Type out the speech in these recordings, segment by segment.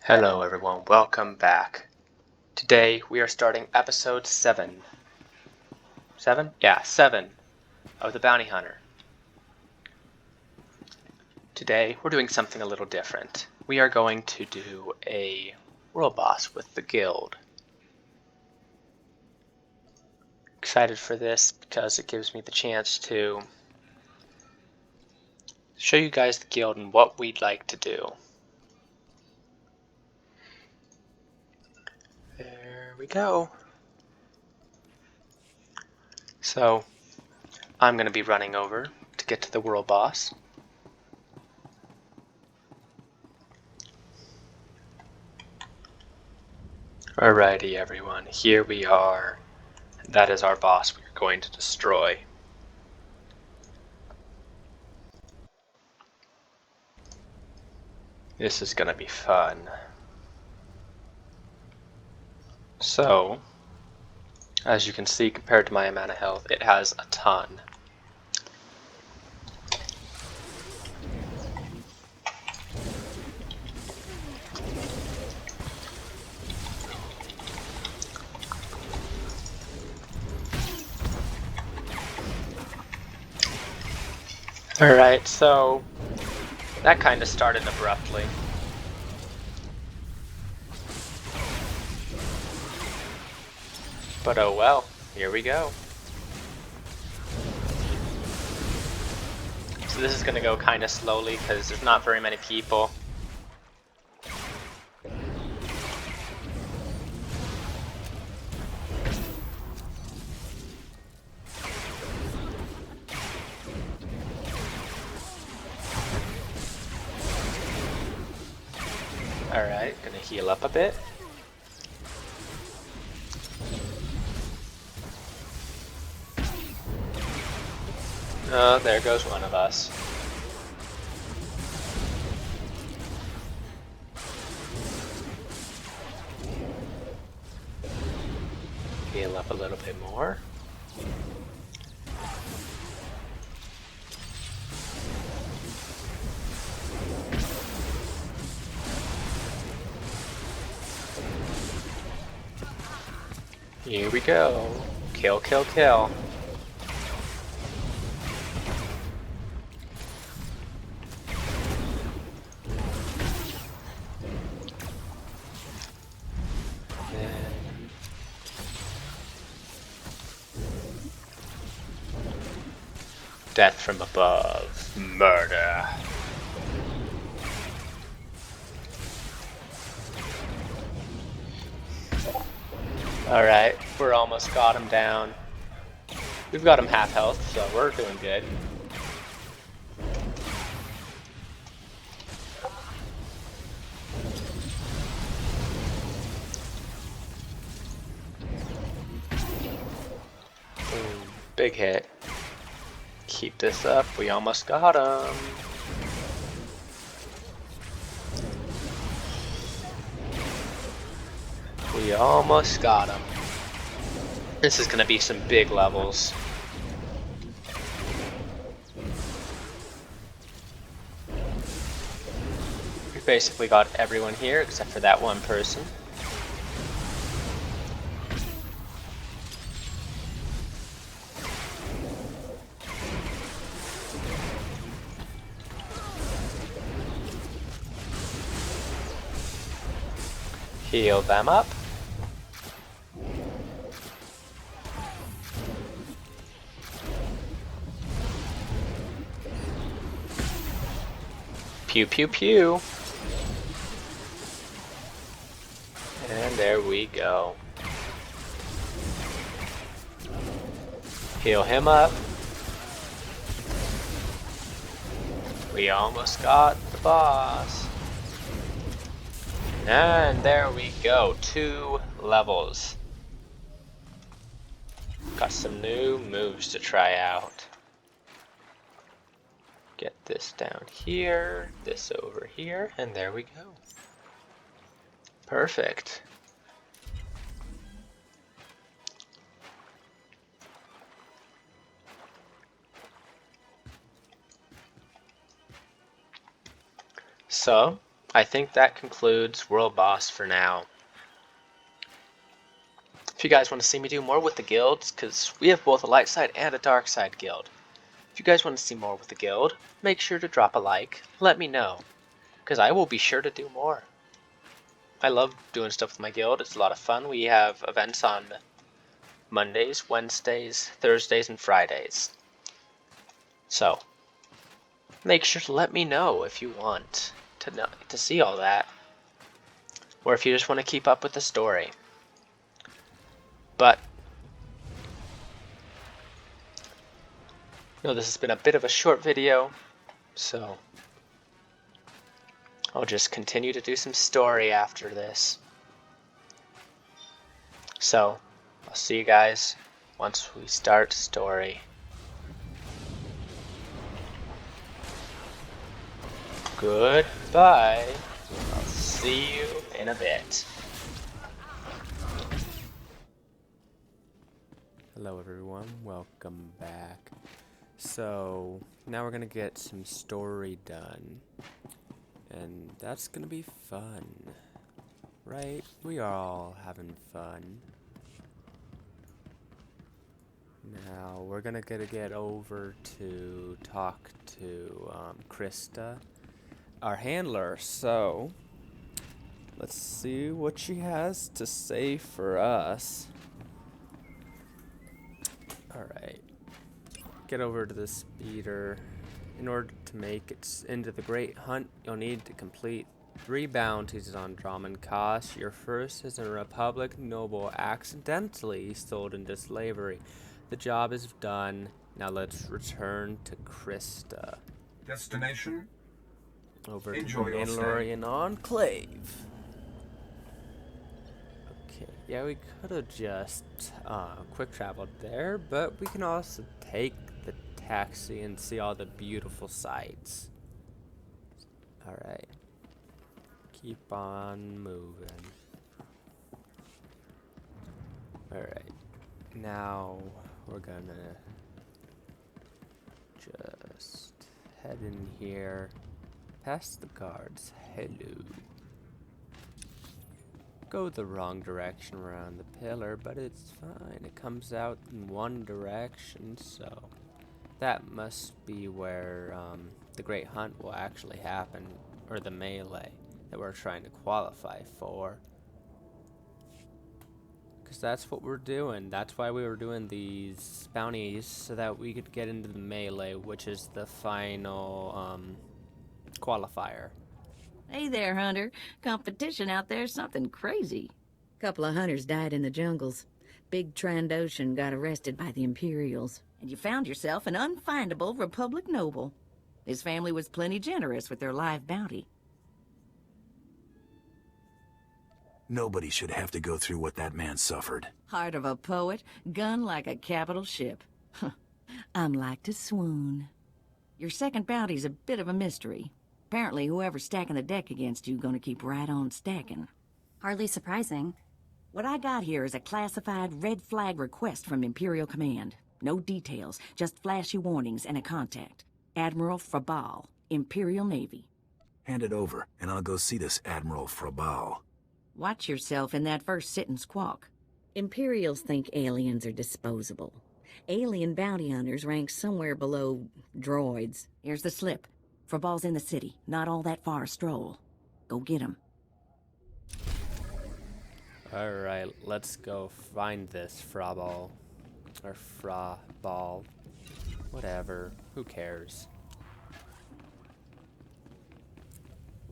Hello everyone, welcome back. Today we are starting episode 7. 7? Yeah, 7 of the Bounty Hunter. Today we're doing something a little different. We are going to do a world boss with the guild. Excited for this because it gives me the chance to show you guys the guild and what we'd like to do. There we go. So I'm going to be running over to get to the world boss. Alrighty everyone, here we are. That is our boss we are going to destroy. This is going to be fun. So, as you can see, compared to my amount of health, it has a ton. Alright, so that kind of started abruptly. But oh well, here we go. So this is going to go kind of slowly because there's not very many people. Alright, gonna heal up a bit. Oh, there goes one of us. Heal up a little bit more. Here we go. Kill, kill, kill. Death from above. Murder. Alright, we're almost got him down. We've got him half health, so we're doing good. Boom, big hit. Keep this up, we almost got him. We almost got him. This is going to be some big levels. We basically got everyone here except for that one person. Heal them up. Pew pew pew. And there we go. Heal him up. We almost got the boss. And there we go, 2 levels. Got some new moves to try out. Get this down here, this over here, and there we go. Perfect. So, I think that concludes World Boss for now. If you guys want to see me do more with the guilds, because we have both a light side and a dark side guild. If you guys want to see more with the guild, make sure to drop a like, let me know, because I will be sure to do more. I love doing stuff with my guild, it's a lot of fun. We have events on Mondays, Wednesdays, Thursdays, and Fridays. So, make sure to let me know if you want to see all that, or if you just want to keep up with the story. But this has been a bit of a short video, so I'll just continue to do some story after this. So, I'll see you guys once we start story. Goodbye. I'll see you in a bit. Hello everyone, welcome back. So, now we're gonna get some story done. And that's gonna be fun. Right? We are all having fun. Now, we're gonna get over to talk to Krista, our handler. So, let's see what she has to say for us. Alright, get over to the speeder. In order to make it into the Great Hunt, you'll need to complete 3 bounties on Dromand Kass. Your first is a Republic noble accidentally sold into slavery. The job is done. Now let's return to Krista. Destination? Over Enjoy to the your stay. Mandalorian Enclave. Okay, yeah, we could have just quick traveled there, but we can also take the taxi and see all the beautiful sights. Alright. Keep on moving. Alright. Now we're gonna just head in here. Past the guards. Hello. Go the wrong direction around the pillar, but it's fine. It comes out in one direction, so that must be where the Great Hunt will actually happen, or the melee that we're trying to qualify for. Because that's what we're doing. That's why we were doing these bounties, so that we could get into the melee, which is the final qualifier. Hey there, Hunter. Competition out there's something crazy. Couple of hunters died in the jungles. Big Trandoshan got arrested by the Imperials. And you found yourself an unfindable Republic noble. His family was plenty generous with their live bounty. Nobody should have to go through what that man suffered. Heart of a poet, gun like a capital ship. I'm like to swoon. Your second bounty's a bit of a mystery. Apparently, whoever's stacking the deck against you gonna keep right on stacking. Hardly surprising. What I got here is a classified red flag request from Imperial Command. No details, just flashy warnings and a contact. Admiral Frabal, Imperial Navy. Hand it over, and I'll go see this Admiral Frabal. Watch yourself in that first sit and squawk. Imperials think aliens are disposable. Alien bounty hunters rank somewhere below droids. Here's the slip. Frabal's in the city, not all that far a stroll. Go get him. Alright, let's go find this Frabal. Or Frabal. Whatever. Who cares?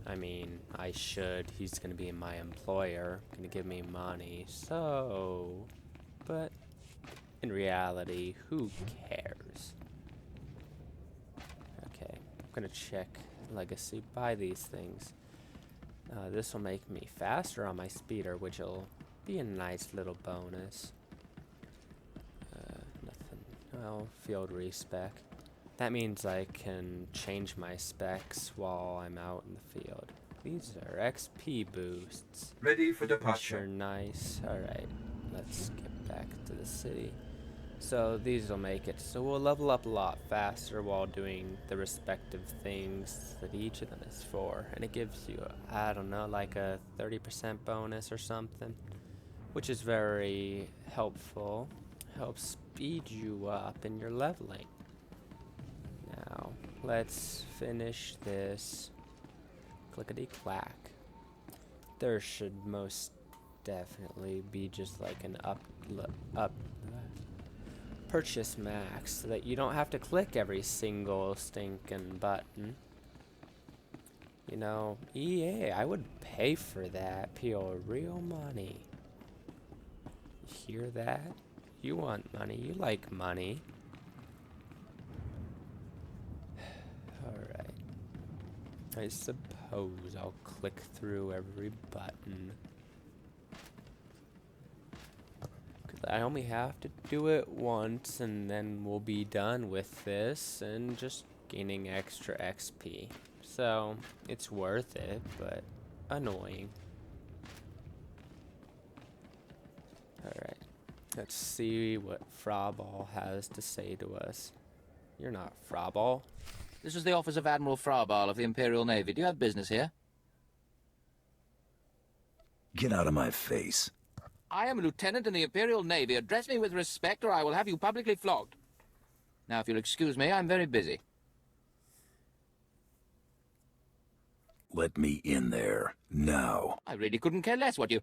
I mean, I should. He's gonna be my employer. Gonna give me money. So... But... in reality, who cares? Okay. I'm gonna check legacy. Buy these things. This will make me faster on my speeder, which will be a nice little bonus. Nothing. Well, field respec. That means I can change my specs while I'm out in the field. These are XP boosts. Ready for Which are departure. nice. Alright, let's get back to the city. So these will make it so we'll level up a lot faster while doing the respective things that each of them is for. And it gives you, I don't know, like a 30% bonus or something, which is very helpful. Helps speed you up in your leveling. Now, let's finish this. Clickety-clack. There should most definitely be just like an up purchase max so that you don't have to click every single stinking button. You know, EA, I would pay for that. Pure real money. You hear that? You want money. You like money. Alright. I suppose I'll click through every button. I only have to do it once and then we'll be done with this and just gaining extra XP. So, it's worth it, but annoying. Alright, let's see what Fraball has to say to us. You're not Fraball. This is the office of Admiral Fraball of the Imperial Navy. Do you have business here? Get out of my face. I am a lieutenant in the Imperial Navy. Address me with respect or I will have you publicly flogged. Now, if you'll excuse me, I'm very busy. Let me in there, now. I really couldn't care less what you...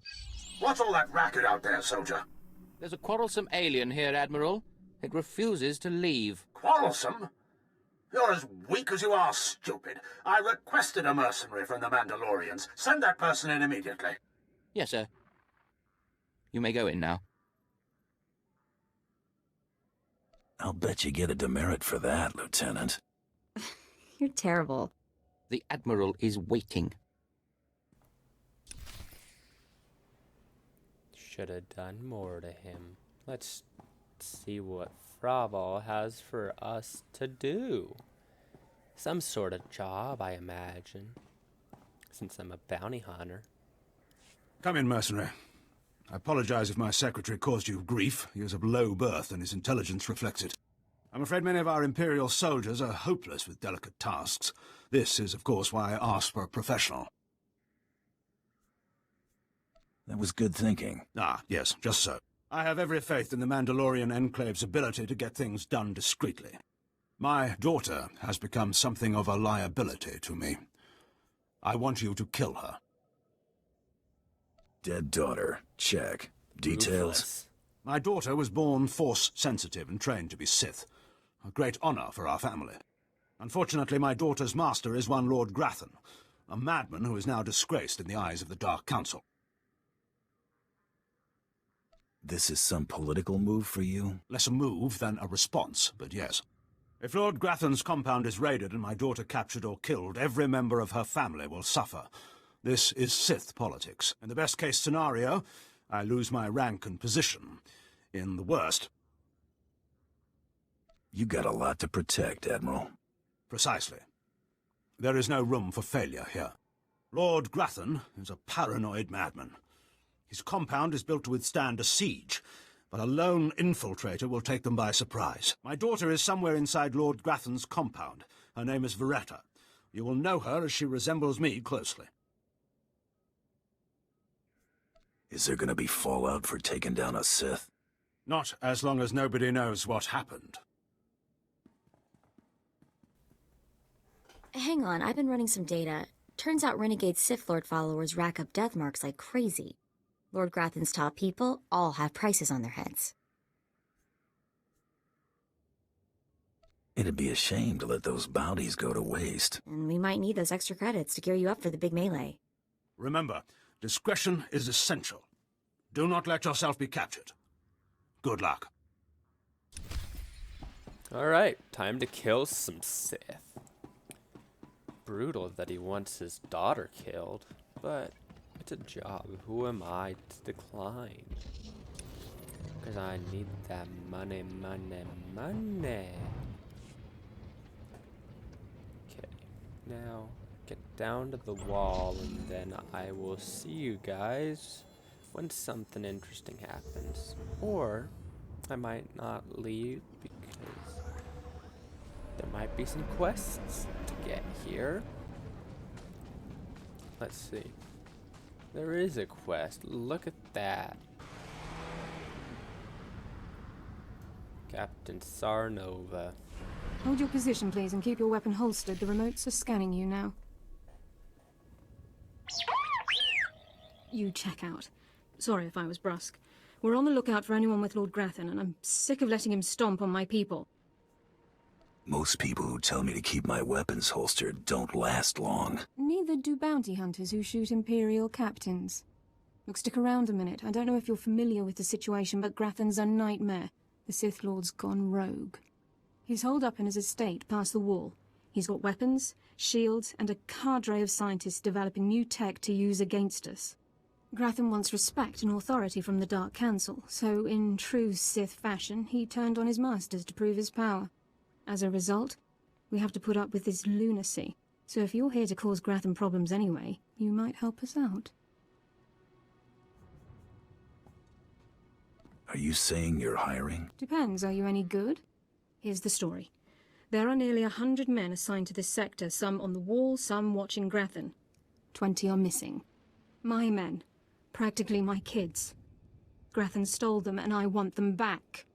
What's all that racket out there, soldier? There's a quarrelsome alien here, Admiral. It refuses to leave. Quarrelsome? You're as weak as you are stupid. I requested a mercenary from the Mandalorians. Send that person in immediately. Yes, sir. You may go in now. I'll bet you get a demerit for that, Lieutenant. You're terrible. The Admiral is waiting. Should have done more to him. Let's see what Fraball has for us to do. Some sort of job, I imagine. Since I'm a bounty hunter. Come in, mercenary. I apologize if my secretary caused you grief. He is of low birth, and his intelligence reflects it. I'm afraid many of our Imperial soldiers are hopeless with delicate tasks. This is, of course, why I asked for a professional. That was good thinking. Ah, yes, just so. I have every faith in the Mandalorian Enclave's ability to get things done discreetly. My daughter has become something of a liability to me. I want you to kill her. Dead daughter. Check. Details? Ruthless. My daughter was born Force-sensitive and trained to be Sith. A great honor for our family. Unfortunately, my daughter's master is one Lord Grathan, a madman who is now disgraced in the eyes of the Dark Council. This is some political move for you? Less a move than a response, but yes. If Lord Grathan's compound is raided and my daughter captured or killed, every member of her family will suffer. This is Sith politics. In the best-case scenario, I lose my rank and position. In the worst... You got a lot to protect, Admiral. Precisely. There is no room for failure here. Lord Grathan is a paranoid madman. His compound is built to withstand a siege, but a lone infiltrator will take them by surprise. My daughter is somewhere inside Lord Grathan's compound. Her name is Veretta. You will know her as she resembles me closely. Is there gonna be fallout for taking down a Sith? Not as long as nobody knows what happened. Hang on, I've been running some data. Turns out renegade Sith Lord followers rack up death marks like crazy. Lord Grathan's top people all have prices on their heads. It'd be a shame to let those bounties go to waste. And we might need those extra credits to gear you up for the big melee. Remember, discretion is essential. Do not let yourself be captured. Good luck. Alright, time to kill some Sith. Brutal that he wants his daughter killed, but it's a job. Who am I to decline? Because I need that money, money, money. Okay, now get down to the wall and then I will see you guys when something interesting happens. Or I might not leave because there might be some quests to get here. Let's see. There is a quest. Look at that. Captain Sarnova. Hold your position, please, and keep your weapon holstered. The remotes are scanning you now. You check out. Sorry if I was brusque. We're on the lookout for anyone with Lord Grathan, and I'm sick of letting him stomp on my people. Most people who tell me to keep my weapons holstered don't last long. Neither do bounty hunters who shoot Imperial captains. Look, stick around a minute. I don't know if you're familiar with the situation, but Grathan's a nightmare. The Sith Lord's gone rogue. He's holed up in his estate past the wall. He's got weapons, shields, and a cadre of scientists developing new tech to use against us. Grathan wants respect and authority from the Dark Council, so in true Sith fashion, he turned on his masters to prove his power. As a result, we have to put up with this lunacy. So if you're here to cause Grathan problems anyway, you might help us out. Are you saying you're hiring? Depends. Are you any good? Here's the story. There are nearly 100 men assigned to this sector, some on the wall, some watching Grathan. 20 are missing. My men. Practically my kids. Grathan stole them, and I want them back.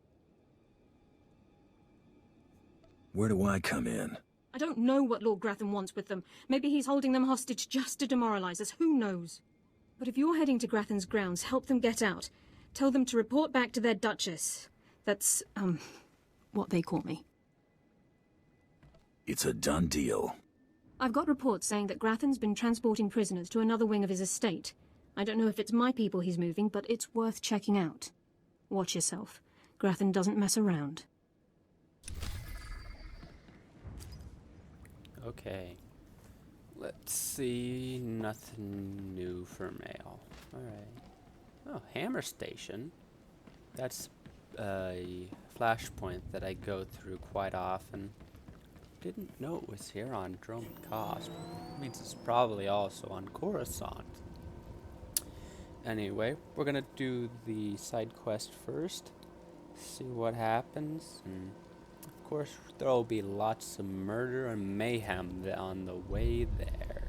Where do I come in? I don't know what Lord Grathan wants with them. Maybe he's holding them hostage just to demoralize us. Who knows? But if you're heading to Grathan's grounds, help them get out. Tell them to report back to their Duchess. That's, what they call me. It's a done deal. I've got reports saying that Grathan's been transporting prisoners to another wing of his estate. I don't know if it's my people he's moving, but it's worth checking out. Watch yourself. Grathan doesn't mess around. Okay. Let's see. Nothing new for mail. Alright. Oh, Hammer Station. That's a flashpoint that I go through quite often. Didn't know it was here on Dromand Kass. Means it's probably also on Coruscant. Anyway, we're gonna do the side quest first. See what happens, and of course there'll be lots of murder and mayhem on the way there.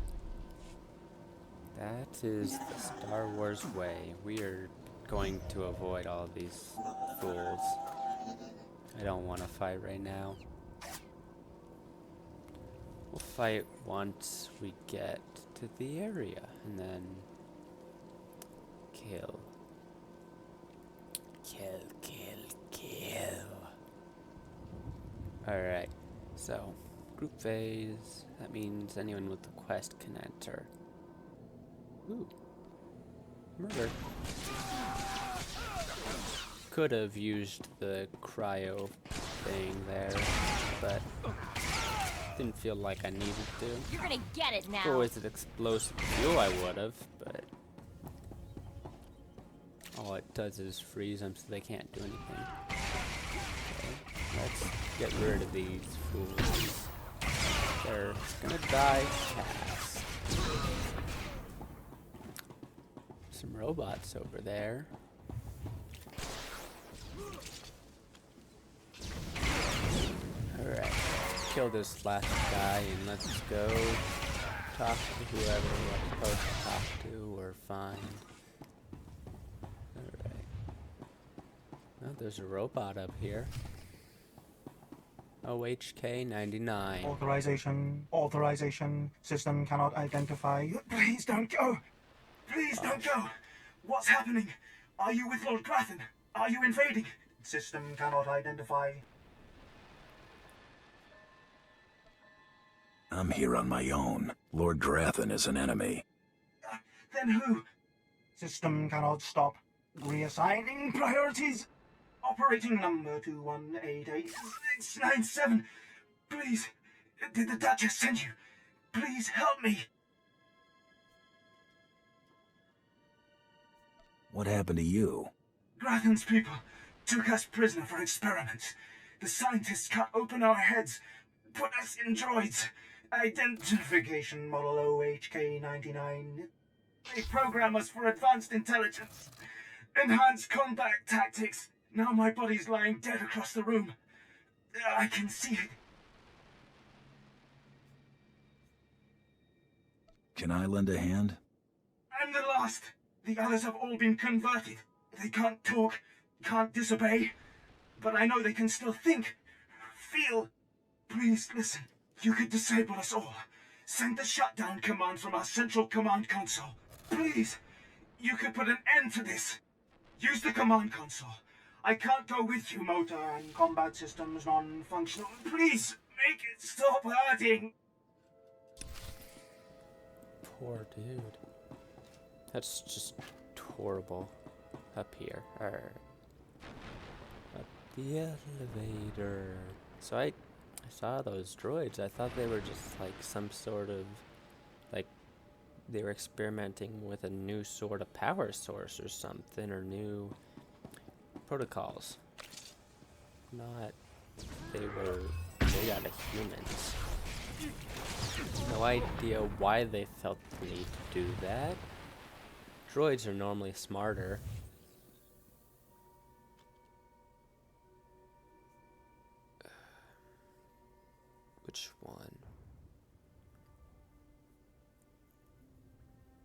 That is the Star Wars way. We are going to avoid all these fools. I don't want to fight right now. We'll fight once we get to the area, and then kill. Kill, kill, kill. Alright, so group phase. That means anyone with the quest can enter. Ooh. Murder. Could have used the cryo thing there, but didn't feel like I needed to. You're gonna get it now. If it was an explosive fuel, I would have, but all it does is freeze them so they can't do anything. Okay, let's get rid of these fools. They're gonna die fast. Some robots over there. Alright, kill this last guy and let's go talk to whoever we're supposed to talk to or find. Alright. Oh, there's a robot up here. OHK 99. Authorization. System cannot identify. Please don't go. Please don't go. What's happening? Are you with Lord Grathan? Are you invading? System cannot identify. I'm here on my own. Lord Grathan is an enemy. Then who? System cannot stop. Reassigning priorities. Operating number 2188697. Please, did the Duchess send you? Please help me. What happened to you? Grathan's people took us prisoner for experiments. The scientists cut open our heads, put us in droids. Identification model OHK99. They program us for advanced intelligence, enhanced combat tactics, Now my body's lying dead across the room. I can see it. Can I lend a hand? I'm the last. The others have all been converted. They can't talk, can't disobey. But I know they can still think, feel. Please listen. You could disable us all. Send the shutdown command from our central command console. Please. You could put an end to this. Use the command console. I can't go with you, motor and combat systems non-functional. Please, make it stop hurting. Poor dude. That's just horrible. Up here. Up the elevator. So I saw those droids. I thought they were just like some sort of, like, they were experimenting with a new sort of power source or something, or new protocols. Not, they were made out of humans. No idea why they felt the need to do that. Droids are normally smarter. Which one?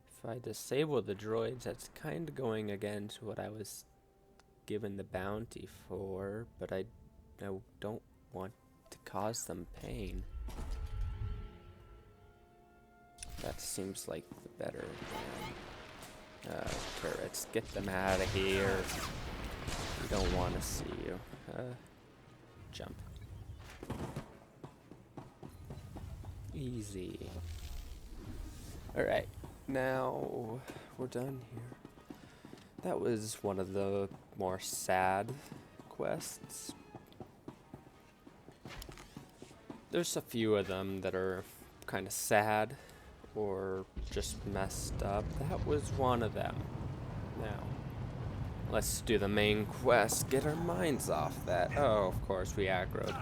If I disable the droids, that's kind of going against what I was given the bounty for, but I don't want to cause them pain. That seems like the better plan. Turrets, get them out of here. We don't want to see you. Jump. Easy. Alright, now we're done here. That was one of the more sad quests. There's a few of them that are kind of sad or just messed up. That was one of them. Now, let's do the main quest. Get our minds off that. Oh, of course, we aggroed.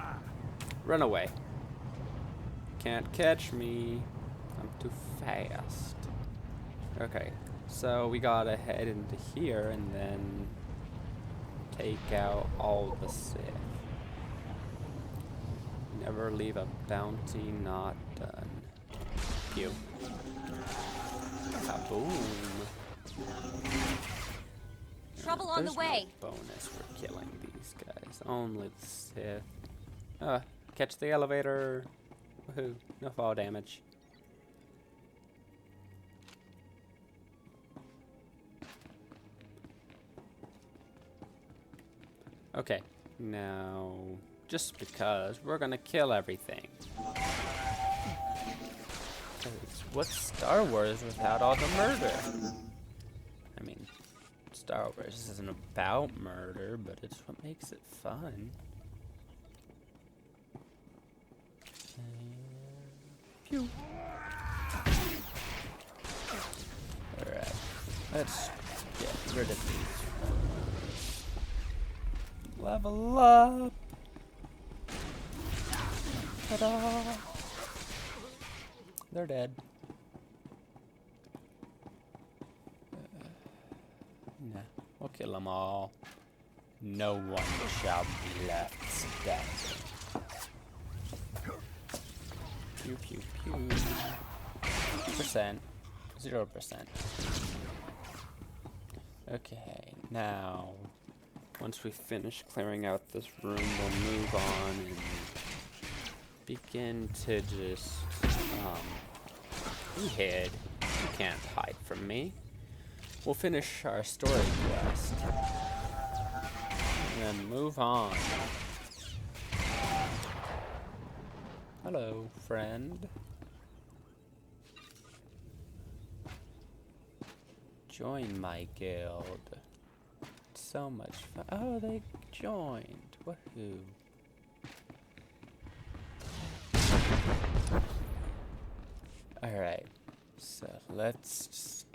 Run away. Can't catch me. I'm too fast. Okay, so we gotta head into here and then take out all the Sith. Never leave a bounty not done. Pew. Kaboom. Trouble on the way. No bonus for killing these guys. Only the Sith. Catch the elevator. Woohoo. No fall damage. Okay, now, just because, we're gonna kill everything. What's Star Wars without all the murder? I mean, Star Wars isn't about murder, but it's what makes it fun. Pew. Alright, let's get rid of these. Level up! Ta-da! They're dead. Nah, we'll kill them all. No one shall be left standing. Pew pew pew. 2%. 0%. Okay, now once we finish clearing out this room, we'll move on and begin to just you hid. You can't hide from me. We'll finish our story quest and then move on. Hello, friend. Join my guild. It's so much fun. Oh, they joined. Woohoo. Alright, so let's just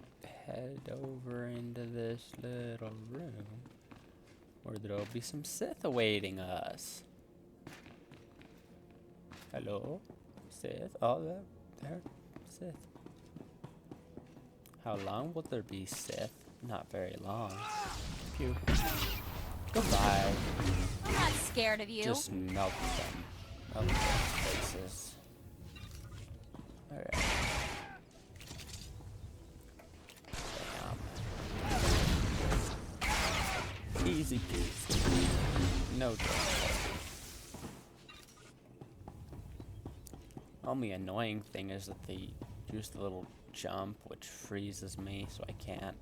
head over into this little room where there'll be some Sith awaiting us. Hello, Sith. Oh, there, Sith. How long will there be, Sith? Not very long. Pew. Goodbye. I'm not scared of you. Just melt them. Melt their faces. Alright. Easy peasy. No trouble. Only annoying thing is that they use the little jump, which freezes me, so I can't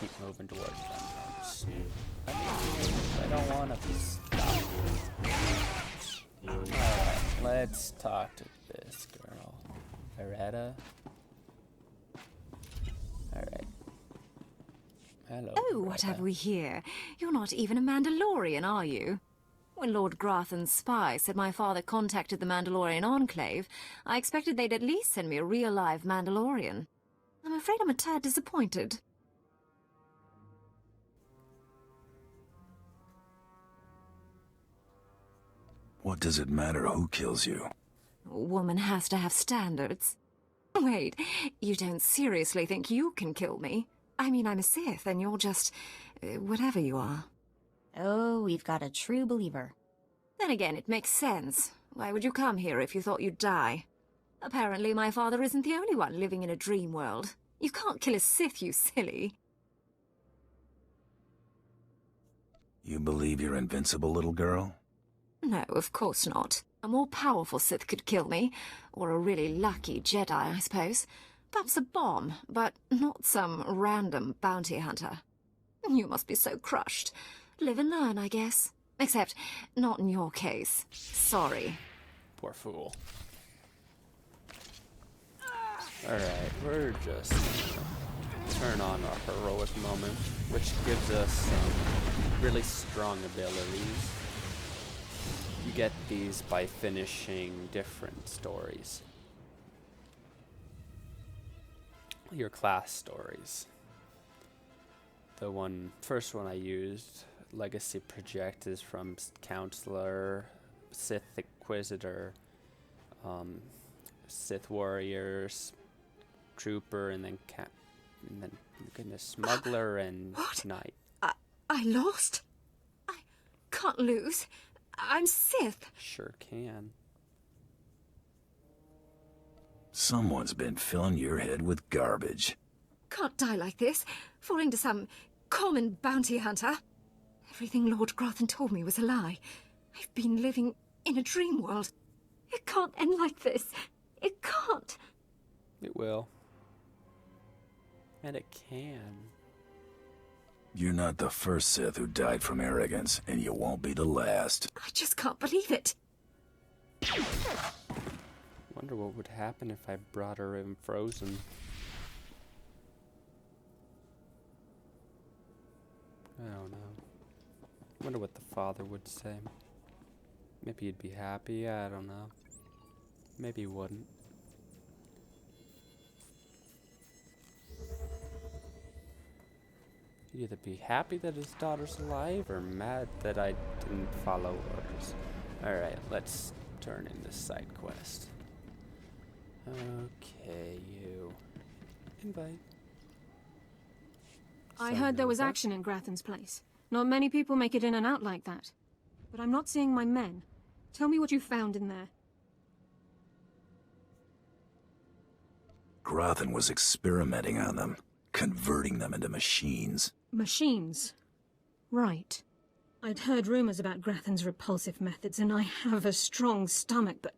keep moving towards them. I don't want to be stopped. Alright, let's talk to this girl. Veretta. Alright. Hello. Oh, what have we here? You're not even a Mandalorian, are you? When Lord Grathan's spy said my father contacted the Mandalorian Enclave, I expected they'd at least send me a real live Mandalorian. I'm afraid I'm a tad disappointed. What does it matter who kills you? A woman has to have standards. Wait, you don't seriously think you can kill me? I mean, I'm a Sith, and you're just... whatever you are. Oh, we've got a true believer. Then again, it makes sense. Why would you come here if you thought you'd die? Apparently, my father isn't the only one living in a dream world. You can't kill a Sith, you silly. You believe you're invincible, little girl? No, of course not. A more powerful Sith could kill me. Or a really lucky Jedi, I suppose. Perhaps a bomb, but not some random bounty hunter. You must be so crushed. Live and learn, I guess. Except, not in your case. Sorry. Poor fool. Alright, we're just gonna turn on our heroic moment, which gives us some really strong abilities. You get these by finishing different stories. Your class stories. The first one I used, Legacy Project, is from Counselor, Sith Inquisitor, Sith Warriors, Trooper, and then goodness, Smuggler and What? Knight. I lost? I can't lose. I'm Sith. Sure can. Someone's been filling your head with garbage. Can't die like this, falling to some common bounty hunter. Everything Lord Grathan told me was a lie. I've been living in a dream world. It can't end like this. It can't. It will. And it can. You're not the first Sith who died from arrogance, and you won't be the last. I just can't believe it. Wonder what would happen if I brought her in frozen. I don't know. Wonder what the father would say. Maybe he'd be happy, I don't know. Maybe he wouldn't. He'd either be happy that his daughter's alive or mad that I didn't follow orders. Alright, let's turn in this side quest. Okay, you. Invite. I heard there was action in Grathan's place. Not many people make it in and out like that. But I'm not seeing my men. Tell me what you found in there. Grathan was experimenting on them, converting them into machines. Machines. Right. I'd heard rumors about Grathan's repulsive methods, and I have a strong stomach, but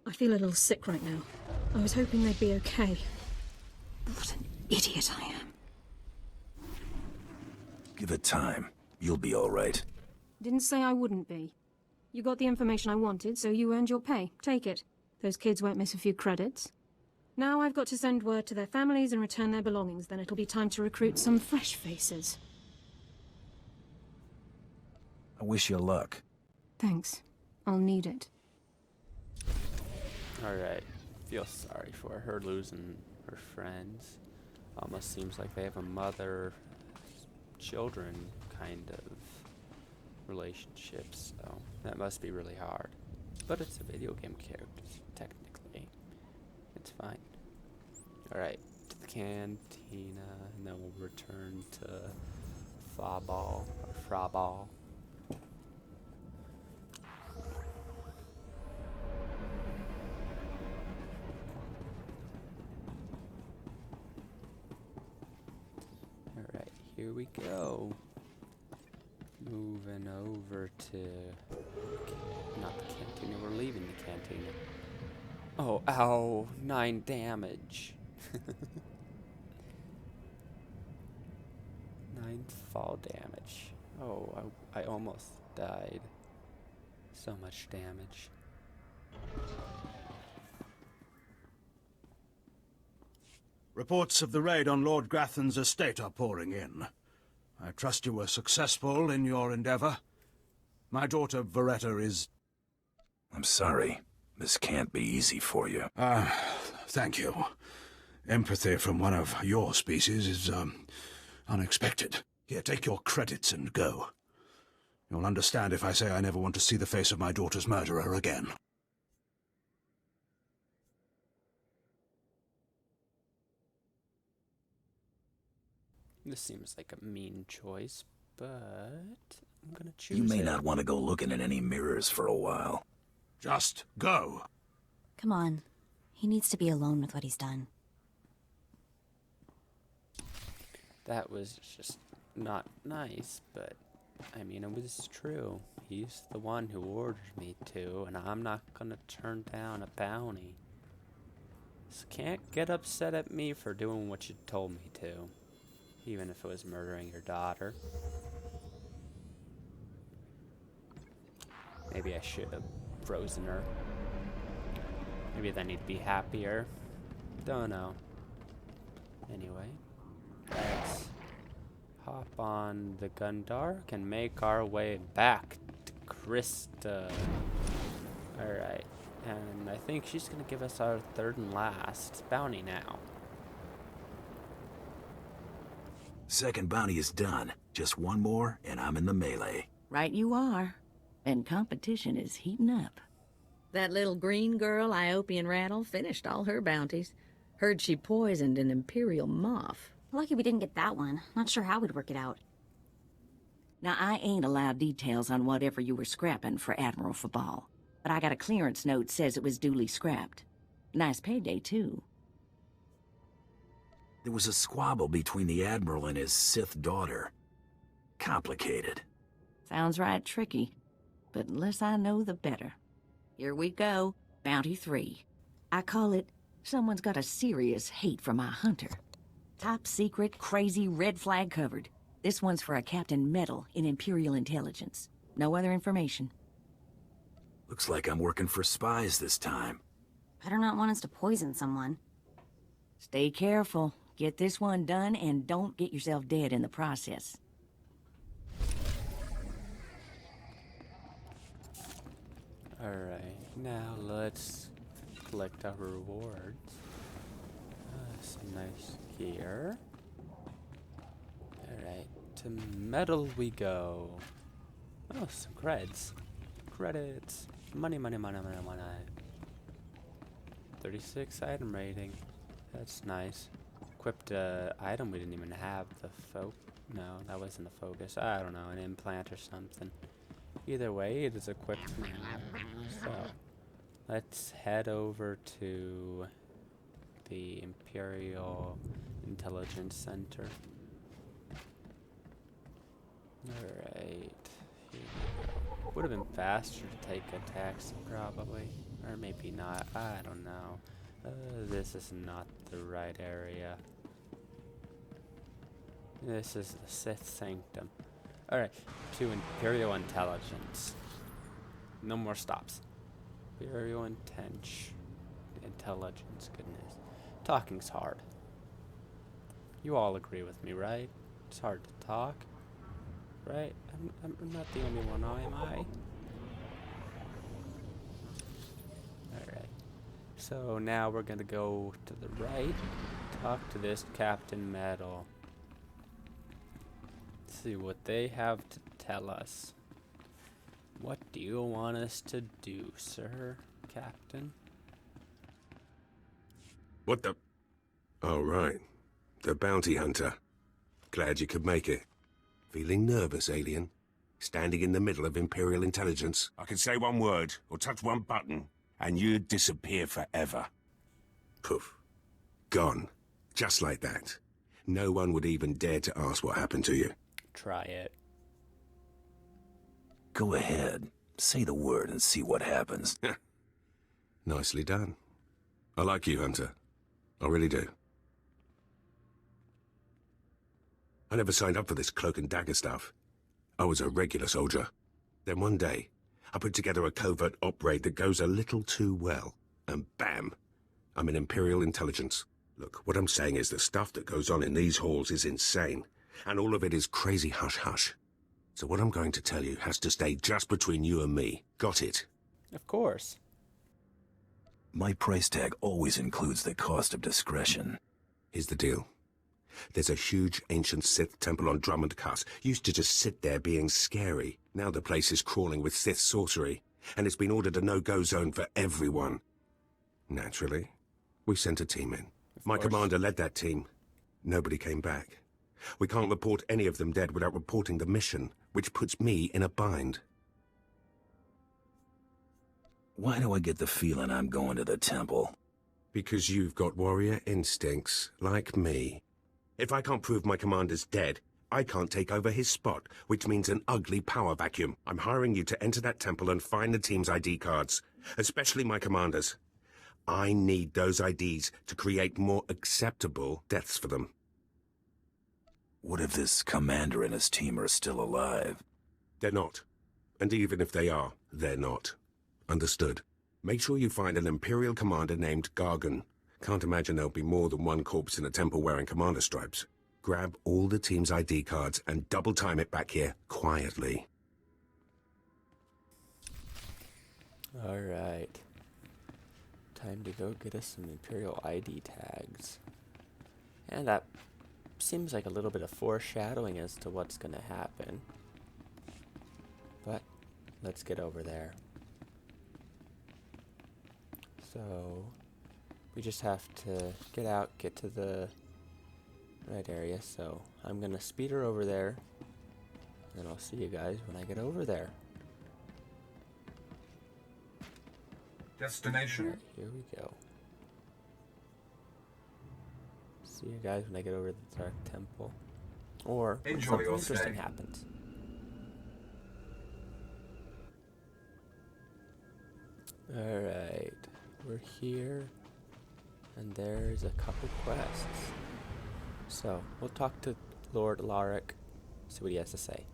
I feel a little sick right now. I was hoping they'd be okay. What an idiot I am. Give it time. You'll be all right. Didn't say I wouldn't be. You got the information I wanted, so you earned your pay. Take it. Those kids won't miss a few credits. Now I've got to send word to their families and return their belongings. Then it'll be time to recruit some fresh faces. I wish you luck. Thanks. I'll need it. Alright. Feel sorry for her losing her friends. Almost seems like they have a mother-children kind of relationship, so that must be really hard. But it's a video game character, technically. It's fine. Alright, to the cantina, and then we'll return to Fabal or Frabal. Alright, here we go. Moving over to... not the cantina, we're leaving the cantina. Oh, ow, 9 damage. 9 fall damage. Oh, I almost died. So much damage. Reports of the raid on Lord Grathan's estate are pouring in. I trust you were successful in your endeavor. My daughter, Veretta, is... I'm sorry. This can't be easy for you. Thank you. Empathy from one of your species is, unexpected. Here, take your credits and go. You'll understand if I say I never want to see the face of my daughter's murderer again. This seems like a mean choice, but I'm gonna choose You may it. not want to go looking in any mirrors for a while. Just go. Come on. He needs to be alone with what he's done. That was just not nice, but I mean, it was true. He's the one who ordered me to, and I'm not gonna turn down a bounty. So can't get upset at me for doing what you told me to, even if it was murdering your daughter. Maybe I should have frozen her. Maybe then he'd be happier. Don't know. Anyway, let's hop on the Gundark and make our way back to Krista. Alright, and I think she's gonna give us our third and last bounty now. Second bounty is done. Just one more, and I'm in the melee. Right you are. And competition is heating up. That little green girl, Iopian Rattle, finished all her bounties. Heard she poisoned an Imperial moth. Lucky we didn't get that one. Not sure how we'd work it out. Now, I ain't allowed details on whatever you were scrapping for Admiral Fabal, but I got a clearance note says it was duly scrapped. Nice payday, too. There was a squabble between the Admiral and his Sith daughter. Complicated. Sounds right tricky, but the less I know, the better. Here we go, Bounty 3. I call it, Someone's Got a Serious Hate for My Hunter. Top secret, crazy, red flag covered. This one's for a Captain Metal in Imperial Intelligence. No other information. Looks like I'm working for spies this time. Better not want us to poison someone. Stay careful. Get this one done and don't get yourself dead in the process. Alright, now let's collect our rewards. Some nice gear. Alright, to metal we go. Oh, some creds. Credits. Money, money, money, money, money. 36 item rating. That's nice. Equipped item we didn't even have. The no, that wasn't a focus. I don't know, an implant or something. Either way, it is equipped now. So, let's head over to the Imperial Intelligence Center. Alright. Would have been faster to take a taxi, probably. Or maybe not. I don't know. This is not the right area. This is the Sith Sanctum. Alright, to Imperial Intelligence. No more stops. Imperial Intelligence, goodness. Talking's hard. You all agree with me, right? It's hard to talk. Right? I'm not the only one, am I? Alright. So now we're gonna go to the right. Talk to this Captain Metal. See what they have to tell us. What do you want us to do, sir, Captain? What the... Oh, right. The bounty hunter. Glad you could make it. Feeling nervous, alien? Standing in the middle of Imperial intelligence? I could say one word, or touch one button, and you'd disappear forever. Poof. Gone. Just like that. No one would even dare to ask what happened to you. Try it. Go ahead. Say the word and see what happens. Nicely done. I like you, Hunter. I really do. I never signed up for this cloak and dagger stuff. I was a regular soldier. Then one day, I put together a covert op raid that goes a little too well. And bam! I'm in Imperial intelligence. Look, what I'm saying is the stuff that goes on in these halls is insane. And all of it is crazy hush-hush. So what I'm going to tell you has to stay just between you and me. Got it? Of course. My price tag always includes the cost of discretion. Here's the deal. There's a huge ancient Sith temple on Dromand Kass. Used to just sit there being scary. Now the place is crawling with Sith sorcery. And it's been ordered a no-go zone for everyone. Naturally, we sent a team in. My commander led that team. Nobody came back. We can't report any of them dead without reporting the mission, which puts me in a bind. Why do I get the feeling I'm going to the temple? Because you've got warrior instincts, like me. If I can't prove my commander's dead, I can't take over his spot, which means an ugly power vacuum. I'm hiring you to enter that temple and find the team's ID cards, especially my commander's. I need those IDs to create more acceptable deaths for them. What if this commander and his team are still alive? They're not. And even if they are, they're not. Understood. Make sure you find an Imperial commander named Gargan. Can't imagine there'll be more than one corpse in a temple wearing commander stripes. Grab all the team's ID cards and double time it back here, quietly. Alright. Time to go get us some Imperial ID tags. And that seems like a little bit of foreshadowing as to what's going to happen. But let's get over there. So we just have to get out, get to the right area. So I'm going to speed her over there. And I'll see you guys when I get over there. Destination. Right, here we go. See you guys when I get over to the Dark Temple. Or when Enjoy something your interesting stay. happens. Alright. We're here. And there's a couple quests. So, we'll talk to Lord Alaric. See what he has to say.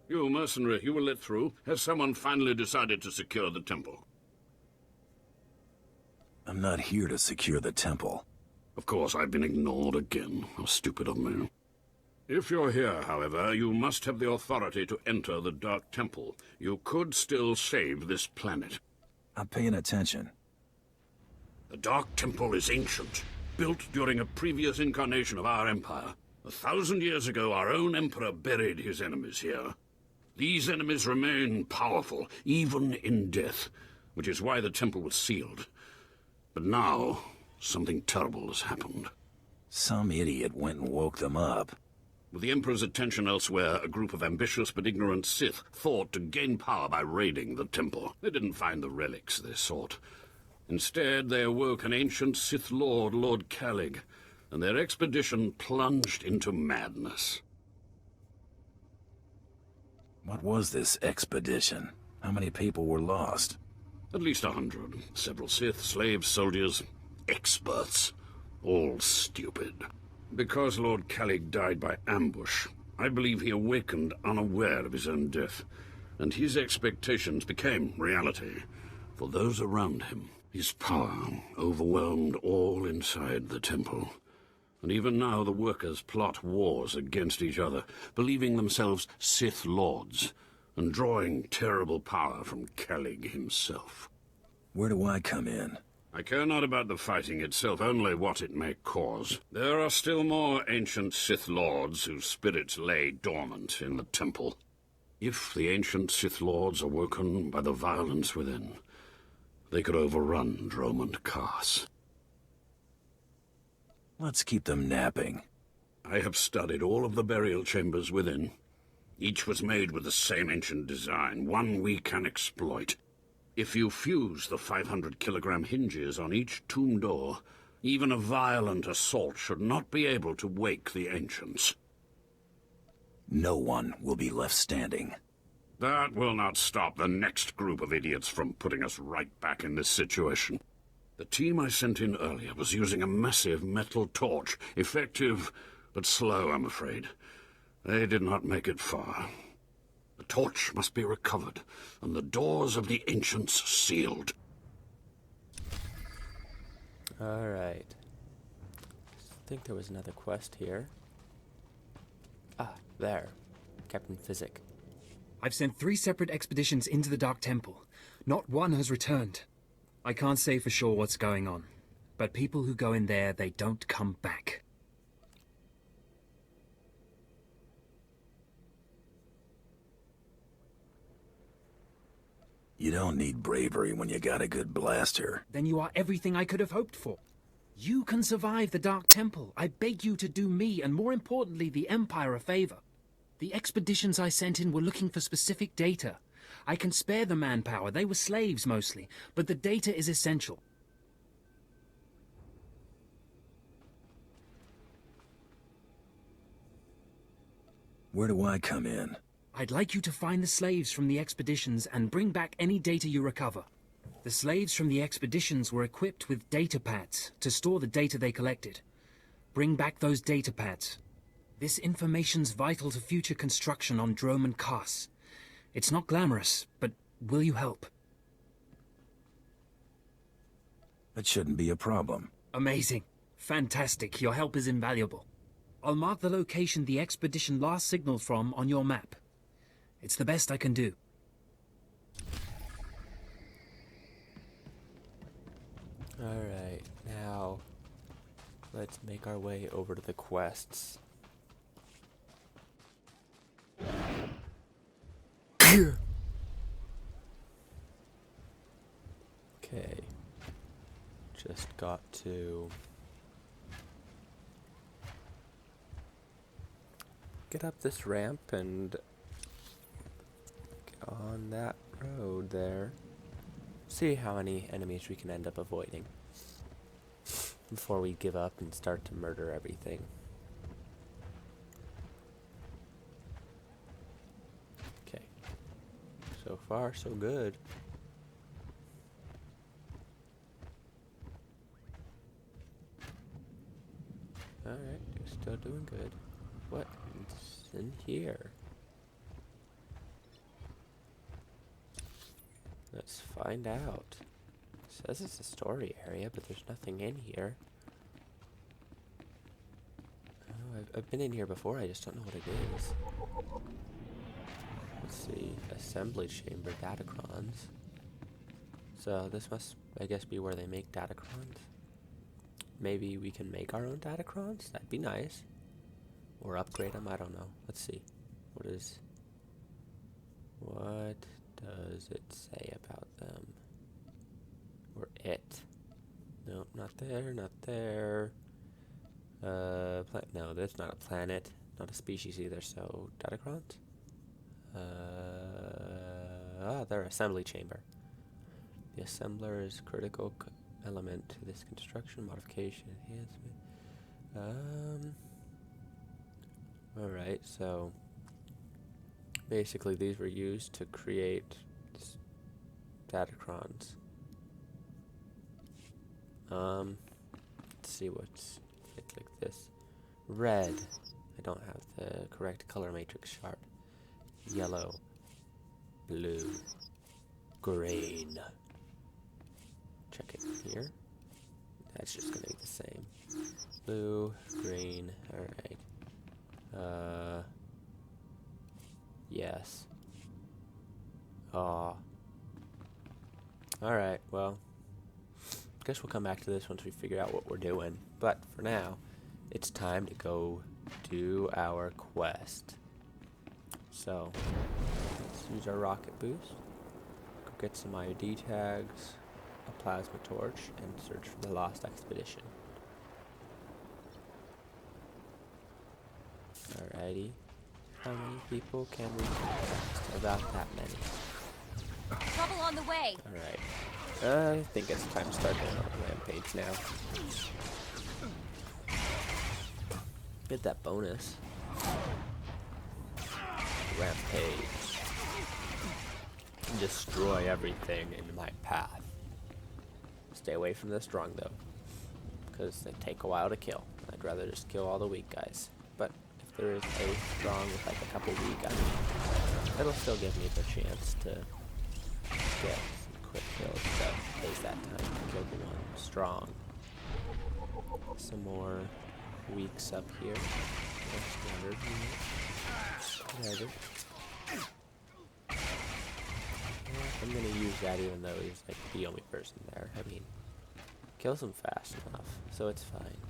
You mercenary, you were let through. Has someone finally decided to secure the temple? I'm not here to secure the temple. Of course, I've been ignored again. How stupid of me. If you're here, however, you must have the authority to enter the Dark Temple. You could still save this planet. I'm paying attention. The Dark Temple is ancient, built during a previous incarnation of our empire. 1,000 years ago, our own emperor buried his enemies here. These enemies remain powerful, even in death, which is why the temple was sealed. But now, something terrible has happened. Some idiot went and woke them up. With the Emperor's attention elsewhere, a group of ambitious but ignorant Sith thought to gain power by raiding the temple. They didn't find the relics they sought. Instead, they awoke an ancient Sith Lord, Lord Kalig, and their expedition plunged into madness. What was this expedition? How many people were lost? At least 100. Several Sith, slaves, soldiers, experts. All stupid. Because Lord Kalig died by ambush, I believe he awakened unaware of his own death, and his expectations became reality for those around him. His power overwhelmed all inside the temple. And even now the workers plot wars against each other, believing themselves Sith Lords, and drawing terrible power from Kalig himself. Where do I come in? I care not about the fighting itself, only what it may cause. There are still more ancient Sith Lords whose spirits lay dormant in the temple. If the ancient Sith Lords are woken by the violence within, they could overrun Dromand Kass. Let's keep them napping. I have studied all of the burial chambers within. Each was made with the same ancient design, one we can exploit. If you fuse the 500-kilogram hinges on each tomb door, even a violent assault should not be able to wake the ancients. No one will be left standing. That will not stop the next group of idiots from putting us right back in this situation. The team I sent in earlier was using a massive metal torch. Effective, but slow, I'm afraid. They did not make it far. The torch must be recovered, and the doors of the ancients sealed. Alright. I think there was another quest here. Ah, there. Captain Physic. I've sent 3 separate expeditions into the Dark Temple. Not one has returned. I can't say for sure what's going on, but people who go in there, they don't come back. You don't need bravery when you got a good blaster. Then you are everything I could have hoped for. You can survive the Dark Temple. I beg you to do me, and more importantly, the Empire a favor. The expeditions I sent in were looking for specific data. I can spare the manpower. They were slaves mostly, but the data is essential. Where do I come in? I'd like you to find the slaves from the expeditions and bring back any data you recover. The slaves from the expeditions were equipped with data pads to store the data they collected. Bring back those data pads. This information's vital to future construction on Dromand Kass. It's not glamorous, but will you help? That shouldn't be a problem. Amazing. Fantastic. Your help is invaluable. I'll mark the location the expedition last signaled from on your map. It's the best I can do. Alright, now let's make our way over to the quests. Okay. Just got to get up this ramp and get on that road there. See how many enemies we can end up avoiding before we give up and start to murder everything. Okay. So far, so good. Alright, you're still doing good. What's in here? Let's find out. It says it's a story area, but there's nothing in here. Oh, I've been in here before, I just don't know what it is. Let's see. Assembly chamber, datacrons. So this must, I guess, be where they make datacrons. Maybe we can make our own datacrons? That'd be nice. Or upgrade them, I don't know. Let's see. What does it say about them? Or it? No, not there, not there. No, that's not a planet. Not a species either, so datacrons? They're assembly chamber. The assembler is critical element to this construction, modification, enhancement. Alright, so basically these were used to create datacrons. Let's see what's like this. Red. I don't have the correct color matrix chart. Yellow. Blue. Green. Check it here. That's just gonna be the same. Blue, green, alright. Yes. Alright, well, guess we'll come back to this once we figure out what we're doing. But for now, it's time to go do our quest. So, let's use our rocket boost. Go get some ID tags, a plasma torch, and search for the lost expedition. Alrighty. How many people can we cast? About that many. Trouble on the way. Alright. I think it's time to start going on a rampage now. Get that bonus. Rampage. Destroy everything in my path. Stay away from the strong though, because they take a while to kill. I'd rather just kill all the weak guys. But if there is a strong with like a couple weak, I mean, it'll still give me the chance to get some quick kills. So there's that time to kill the one strong. Some more weaks up here. Standard. Whatever. I'm gonna use that even though he's like the only person there. I mean, kills him fast enough, so it's fine.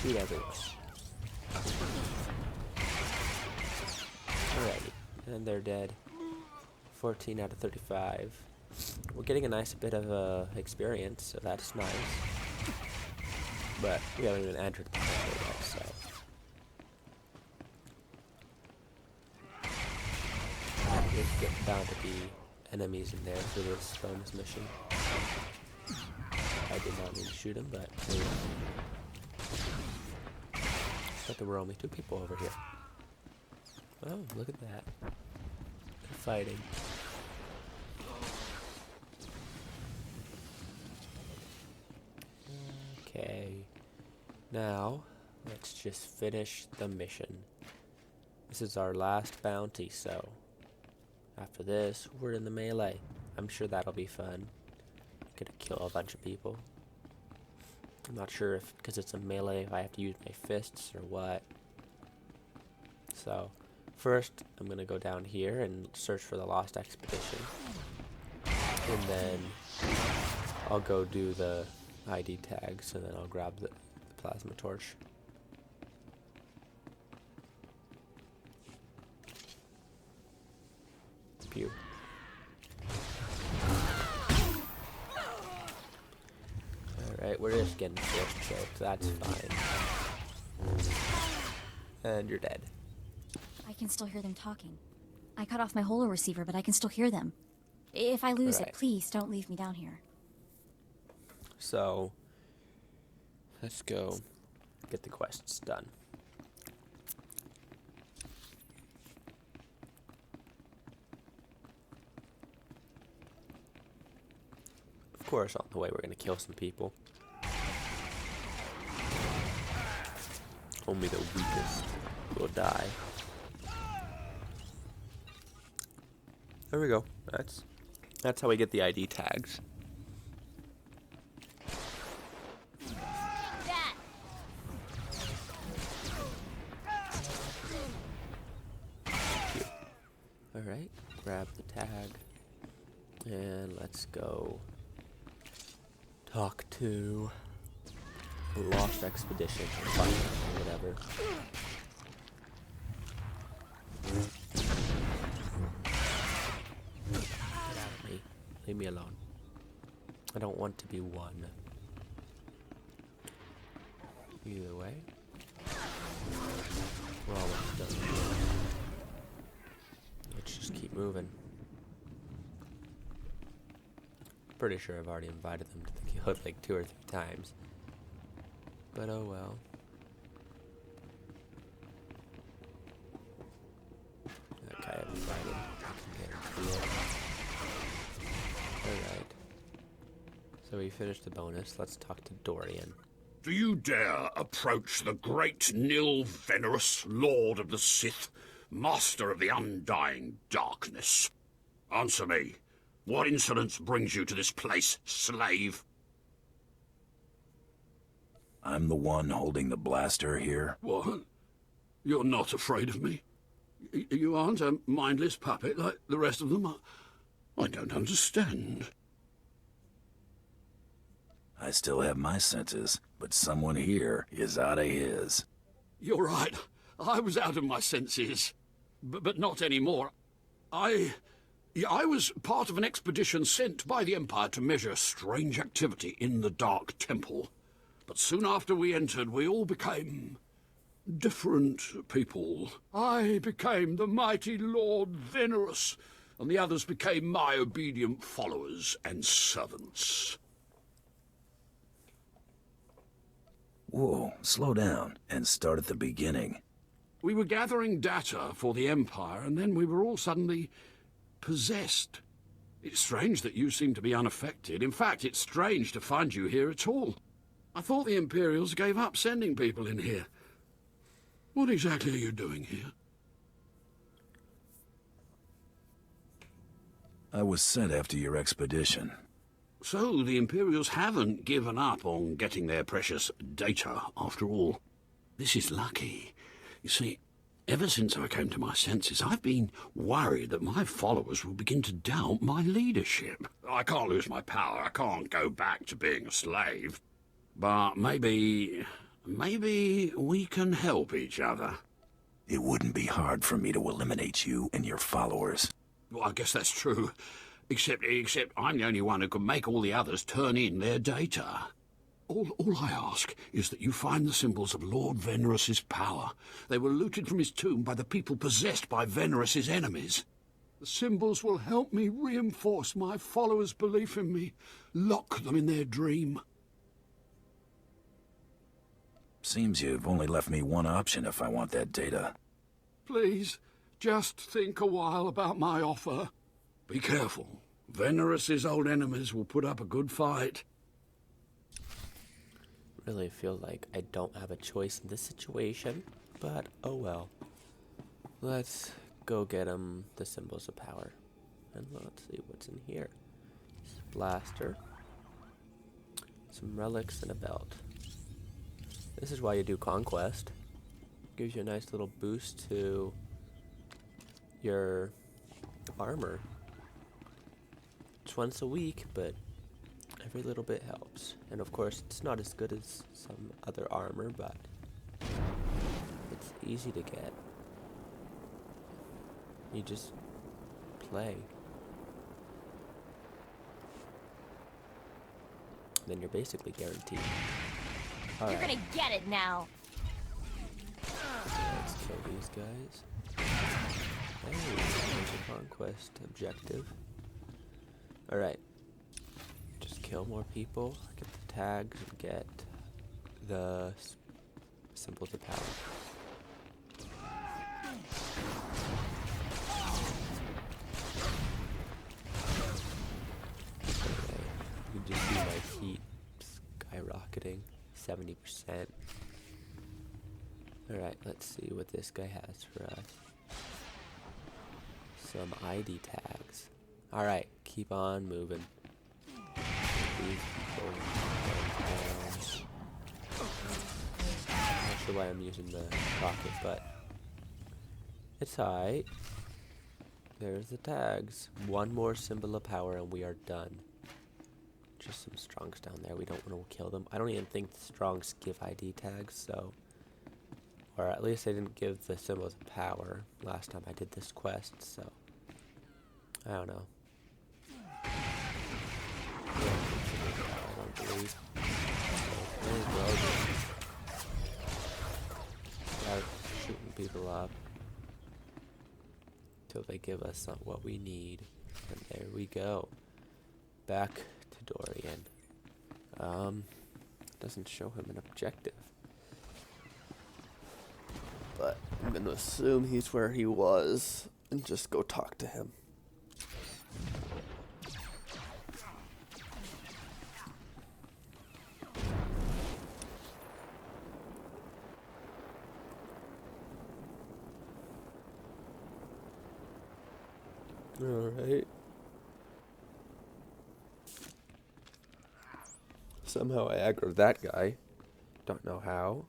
Shoot everyone. Alrighty, and they're dead. 14 out of 35. We're getting a nice bit of experience, so that's nice. But we haven't even entered the battle yet, so. There's bound to be enemies in there for this bonus mission. I did not mean to shoot him, but there were only 2 people over here. Oh, look at that. They're fighting. Okay. Now, let's just finish the mission. This is our last bounty, so after this, we're in the melee. I'm sure that'll be fun. Gonna kill a bunch of people. I'm not sure if, because it's a melee, if I have to use my fists or what. So, first, I'm gonna go down here and search for the lost expedition. And then I'll go do the ID tags, and then I'll grab the plasma torch. Pew. Alright, we're just getting force choked, that's fine. And you're dead. I can still hear them talking. I cut off my holo receiver, but I can still hear them. If I lose it, please don't leave me down here. So, let's go get the quests done. Of course, on the way we're gonna kill some people. Only the weakest will die. There we go. That's how we get the ID tags. Alright, grab the tag. And let's go talk to the Lost Expedition or whatever. Get out of me. Leave me alone. I don't want to be one. Either way. We're almost done. Let's just keep moving. Pretty sure I've already invited them to the guild like 2 or 3 times. But oh well. Okay, I've invited. Alright. So we finished the bonus. Let's talk to Dorian. Do you dare approach the great Nil Venerus, Lord of the Sith, Master of the Undying Darkness? Answer me. What insolence brings you to this place, slave? I'm the one holding the blaster here. What? You're not afraid of me? You aren't a mindless puppet like the rest of them? I don't understand. I still have my senses, but someone here is out of his. You're right. I was out of my senses. But not anymore. I was part of an expedition sent by the Empire to measure strange activity in the Dark Temple. But soon after we entered, we all became different people. I became the mighty Lord Venerus, and the others became my obedient followers and servants. Whoa, slow down and start at the beginning. We were gathering data for the Empire, and then we were all suddenly possessed. It's strange that you seem to be unaffected. In fact, it's strange to find you here at all. I thought the Imperials gave up sending people in here. What exactly are you doing here? I was sent after your expedition. So the Imperials haven't given up on getting their precious data, after all. This is lucky. You see, ever since I came to my senses, I've been worried that my followers will begin to doubt my leadership. I can't lose my power. I can't go back to being a slave. But maybe we can help each other. It wouldn't be hard for me to eliminate you and your followers. Well, I guess that's true. Except I'm the only one who can make all the others turn in their data. All I ask is that you find the symbols of Lord Venerus's power. They were looted from his tomb by the people possessed by Venerus's enemies. The symbols will help me reinforce my followers' belief in me, lock them in their dream. Seems you've only left me one option if I want that data. Please, just think a while about my offer. Be careful. Venerus's old enemies will put up a good fight. Really feel like I don't have a choice in this situation, but oh well. Let's go get the symbols of power. And let's see what's in here. Blaster. Some relics and a belt. This is why you do Conquest. Gives you a nice little boost to your armor. It's once a week, but every little bit helps. And of course, it's not as good as some other armor, but it's easy to get. You just play. Then you're basically guaranteed. All You're right. gonna get it now. Let's kill these guys. Hey, there's a conquest objective. Alright. Just kill more people, get the tags, and get the symbols of power. Okay, you can just see my heat skyrocketing, 70%. Alright, let's see what this guy has for us. Some ID tags. Alright, keep on moving. These people down. Not sure why I'm using the rocket, but it's alright. There's the tags. One more symbol of power and we are done. Just some strongs down there. We don't want to kill them. I don't even think the strongs give ID tags, so... Or at least they didn't give the symbols of power last time I did this quest, so... I don't know. I don't believe. Start shooting people up till they give us what we need. And there we go. Back to Dorian. Doesn't show him an objective. But I'm gonna assume he's where he was and just go talk to him. Alright. Somehow I aggroed that guy. Don't know how.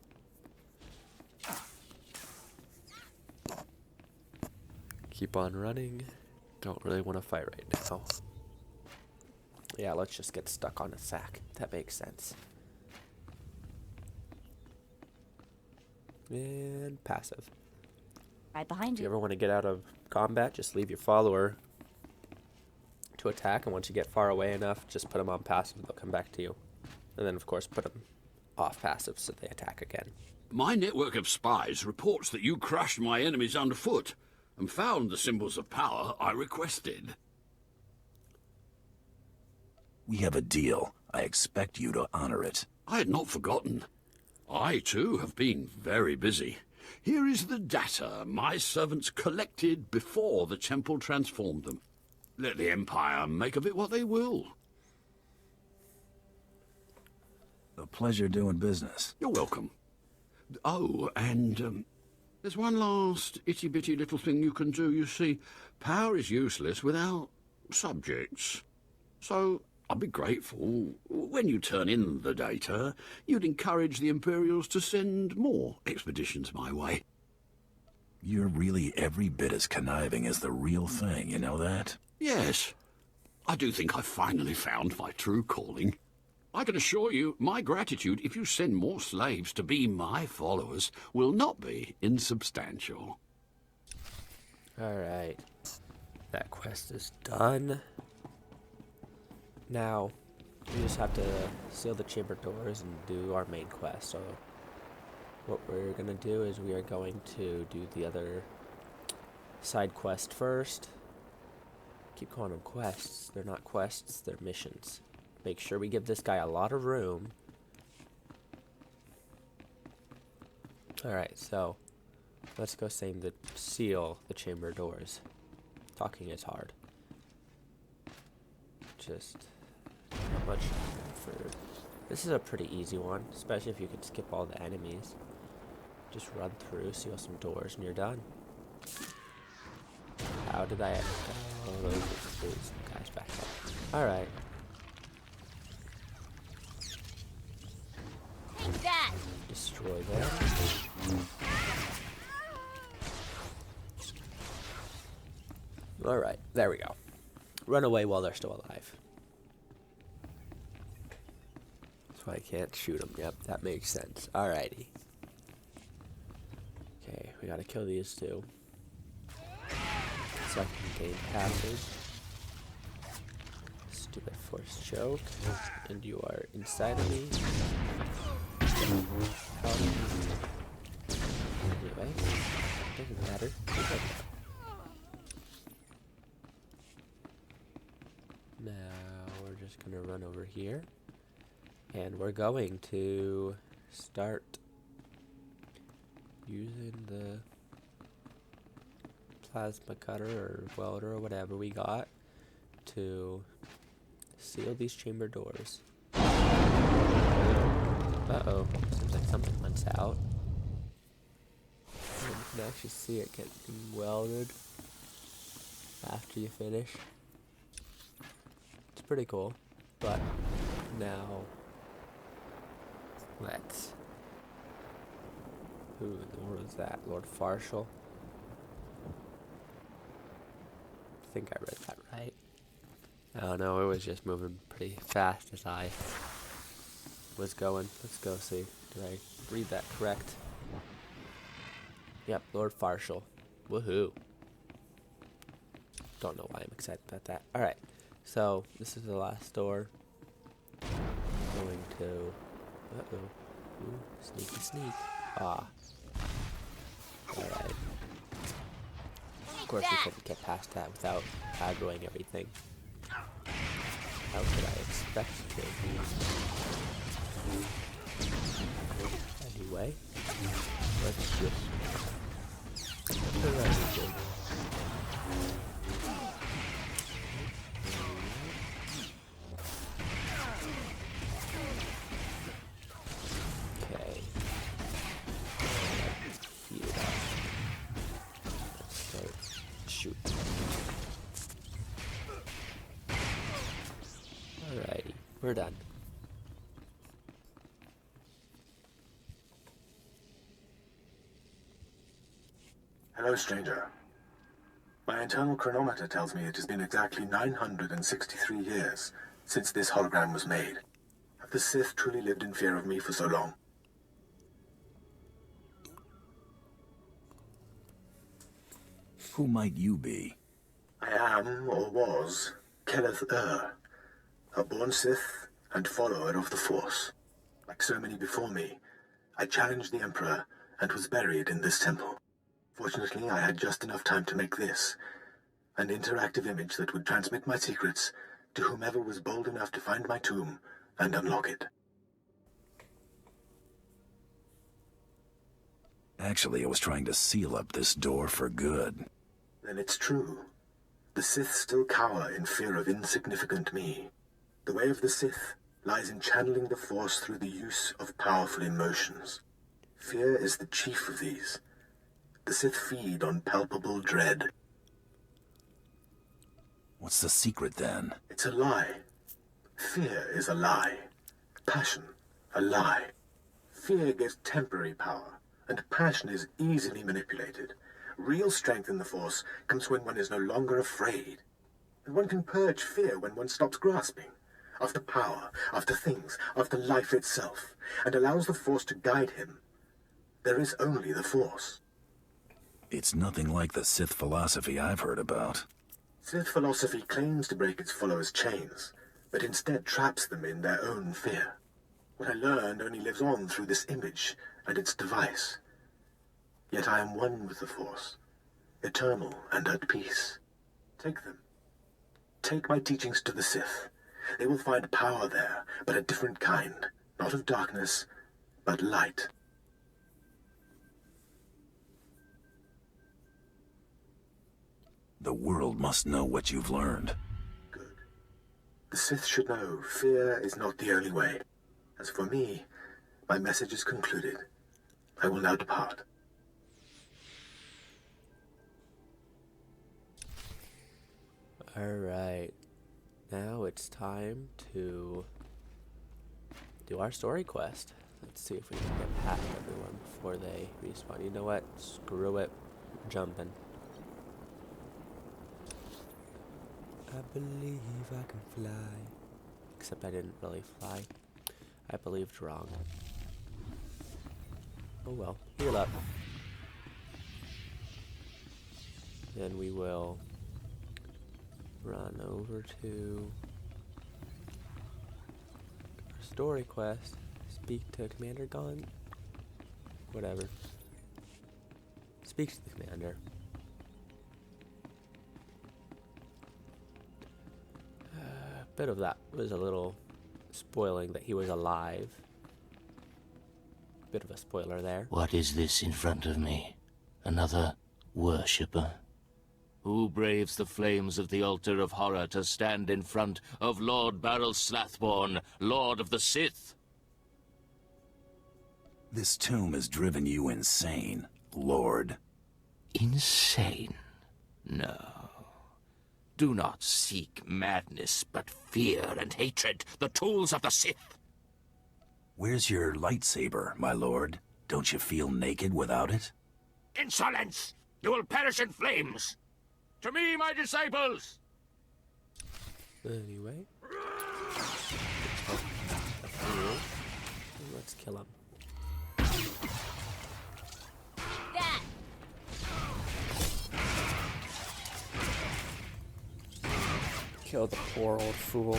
Keep on running. Don't really want to fight right now. Yeah, let's just get stuck on a sack. That makes sense. And passive. Right behind If you you. ever want to get out of combat, just leave your follower to attack, and once you get far away enough, just put them on passive, they'll come back to you. And then, of course, put them off passive so they attack again. My network of spies reports that you crushed my enemies underfoot and found the symbols of power I requested. We have a deal. I expect you to honor it. I had not forgotten. I, too, have been very busy. Here is the data my servants collected before the temple transformed them. Let the Empire make of it what they will. A pleasure doing business. You're welcome. Oh, and there's one last itty-bitty little thing you can do. You see, power is useless without subjects. So I'd be grateful when you turn in the data, you'd encourage the Imperials to send more expeditions my way. You're really every bit as conniving as the real thing, you know that? Yes. I do think I've finally found my true calling. I can assure you, my gratitude if you send more slaves to be my followers will not be insubstantial. Alright. That quest is done. Now, we just have to seal the chamber doors and do our main quest. So, what we're going to do is we are going to do the other side quest first. Keep calling them quests. They're not quests, they're missions. Make sure we give this guy a lot of room. Alright, so let's go seal the chamber doors. Talking is hard. Just not much for... This is a pretty easy one, especially if you could skip all the enemies. Just run through, seal some doors, and you're done. How did I... Oh, those guys back up. Alright. Take that! Destroy them. Alright, there we go. Run away while they're still alive. So I can't shoot them. Yep, that makes sense. Alrighty. Okay, we gotta kill these two. So I can gain passage. Stupid force choke. And you are inside of me. Anyway, doesn't matter. Now we're just gonna run over here, and we're going to start using the plasma cutter or welder or whatever we got to seal these chamber doors. Uh-oh, seems like something went out. You can actually see it getting welded after you finish. It's pretty cool, but now let's... Who in the world is that? Lord Farshall? I think I read that right. I don't know, it was just moving pretty fast as I was going. Let's go see. Did I read that correct? Yep, Lord Farshall. Woohoo. Don't know why I'm excited about that. Alright, so this is the last door. Going to... Uh-oh. Ooh, sneaky sneak. Ah. Alright. Of course we couldn't get past that without aggroing everything. How could I expect to? Anyway, let's just put everything. Okay. Heat it up. Let's start shooting. Alrighty, we're done. Hello, stranger. My internal chronometer tells me it has been exactly 963 years since this hologram was made. Have the Sith truly lived in fear of me for so long? Who might you be? I am, or was, Kenneth a born Sith and follower of the Force. Like so many before me, I challenged the Emperor and was buried in this temple. Fortunately, I had just enough time to make this, an interactive image that would transmit my secrets to whomever was bold enough to find my tomb and unlock it. Actually, I was trying to seal up this door for good. Then it's true. The Sith still cower in fear of insignificant me. The way of the Sith lies in channeling the Force through the use of powerful emotions. Fear is the chief of these. The Sith feed on palpable dread. What's the secret, then? It's a lie. Fear is a lie. Passion, a lie. Fear gives temporary power, and passion is easily manipulated. Real strength in the Force comes when one is no longer afraid. And one can purge fear when one stops grasping, after power, after things, after life itself, and allows the Force to guide him. There is only the Force. It's nothing like the Sith philosophy I've heard about. Sith philosophy claims to break its followers' chains, but instead traps them in their own fear. What I learned only lives on through this image and its device. Yet I am one with the Force, eternal and at peace. Take them. Take my teachings to the Sith. They will find power there, but a different kind. Not of darkness, but light. The world must know what you've learned. Good. The Sith should know fear is not the only way. As for me, my message is concluded. I will now depart. Alright. Now it's time to do our story quest. Let's see if we can get past everyone before they respawn. You know what? Screw it. We're jumping. I believe I can fly. Except I didn't really fly. I believed wrong. Oh well. Heal up. Then we will run over to our story quest. Speak to Commander Gaunt. Whatever. Speak to the commander. Bit of that was a little spoiling that he was alive. Bit of a spoiler there. What is this in front of me? Another worshipper? Who braves the flames of the altar of horror to stand in front of Lord Baral Slathborn, Lord of the Sith? This tomb has driven you insane, Lord. Insane? No. Do not seek madness, but fear and hatred, the tools of the Sith. Where's your lightsaber, my lord? Don't you feel naked without it? Insolence! You will perish in flames! To me, my disciples! Anyway. Let's kill him. That! Kill the poor old fool.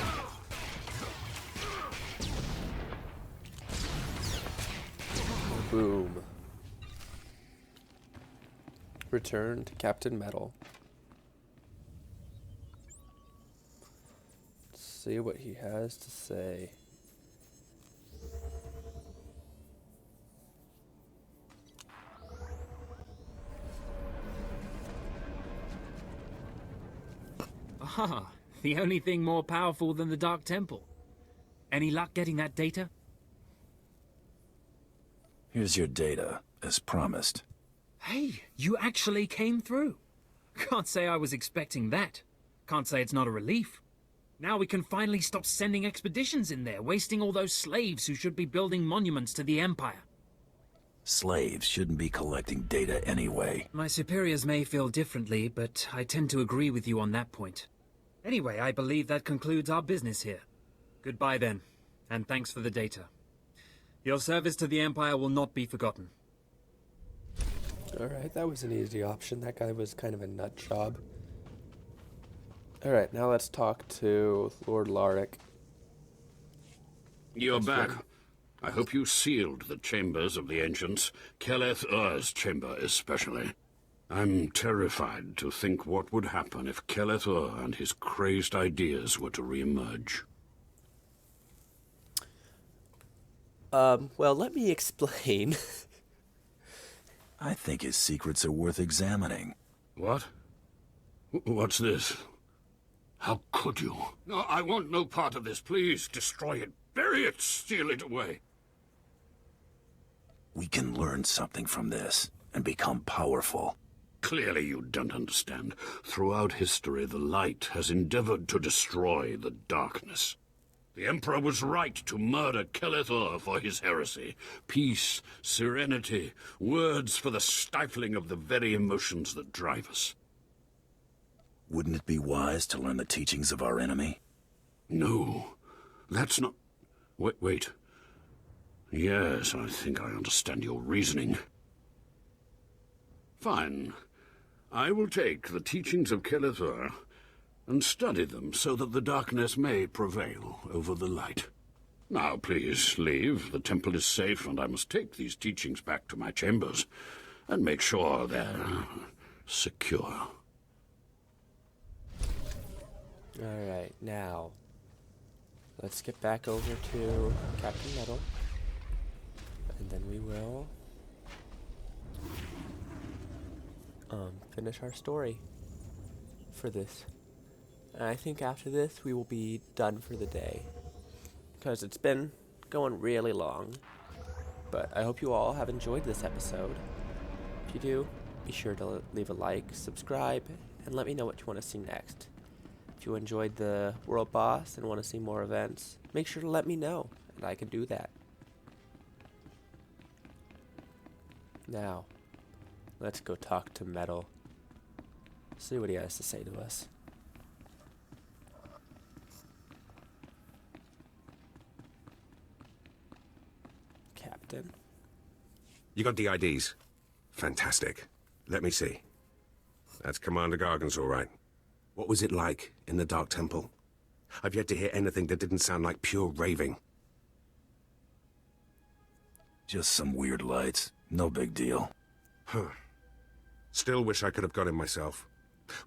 Boom. Return to Captain Metal. Let's see what he has to say. Ah, the only thing more powerful than the Dark Temple. Any luck getting that data? Here's your data, as promised. Hey, you actually came through. Can't say I was expecting that. Can't say it's not a relief. Now we can finally stop sending expeditions in there, wasting all those slaves who should be building monuments to the Empire. Slaves shouldn't be collecting data anyway. My superiors may feel differently, but I tend to agree with you on that point. Anyway, I believe that concludes our business here. Goodbye then, and thanks for the data. Your service to the Empire will not be forgotten. Alright, that was an easy option. That guy was kind of a nut job. Alright, now let's talk to Lord Laric. You're back. I hope you sealed the chambers of the ancients, SWTOR's chamber especially. I'm terrified to think what would happen if SWTOR and his crazed ideas were to re-emerge. Well, let me explain. I think his secrets are worth examining. What? What's this? How could you? No, I want no part of this. Please, destroy it. Bury it. Steal it away. We can learn something from this and become powerful. Clearly you don't understand. Throughout history, the light has endeavored to destroy the darkness. The Emperor was right to murder SWTOR for his heresy. Peace, serenity, words for the stifling of the very emotions that drive us. Wouldn't it be wise to learn the teachings of our enemy? No, that's not... Wait. Yes, I think I understand your reasoning. Fine. I will take the teachings of SWTOR and study them so that the darkness may prevail over the light. Now, please, leave. The temple is safe, and I must take these teachings back to my chambers and make sure they're secure. Alright, now, let's get back over to Captain Metal, and then we will finish our story for this. And I think after this, we will be done for the day, because it's been going really long. But I hope you all have enjoyed this episode. If you do, be sure to leave a like, subscribe, and let me know what you want to see next. If you enjoyed the World Boss and want to see more events, make sure to let me know, and I can do that. Now, let's go talk to Metal. See what he has to say to us. Captain? You got the IDs? Fantastic. Let me see. That's Commander Gargan's all right. What was it like in the Dark Temple? I've yet to hear anything that didn't sound like pure raving. Just some weird lights. No big deal. Huh. Still wish I could have got him myself.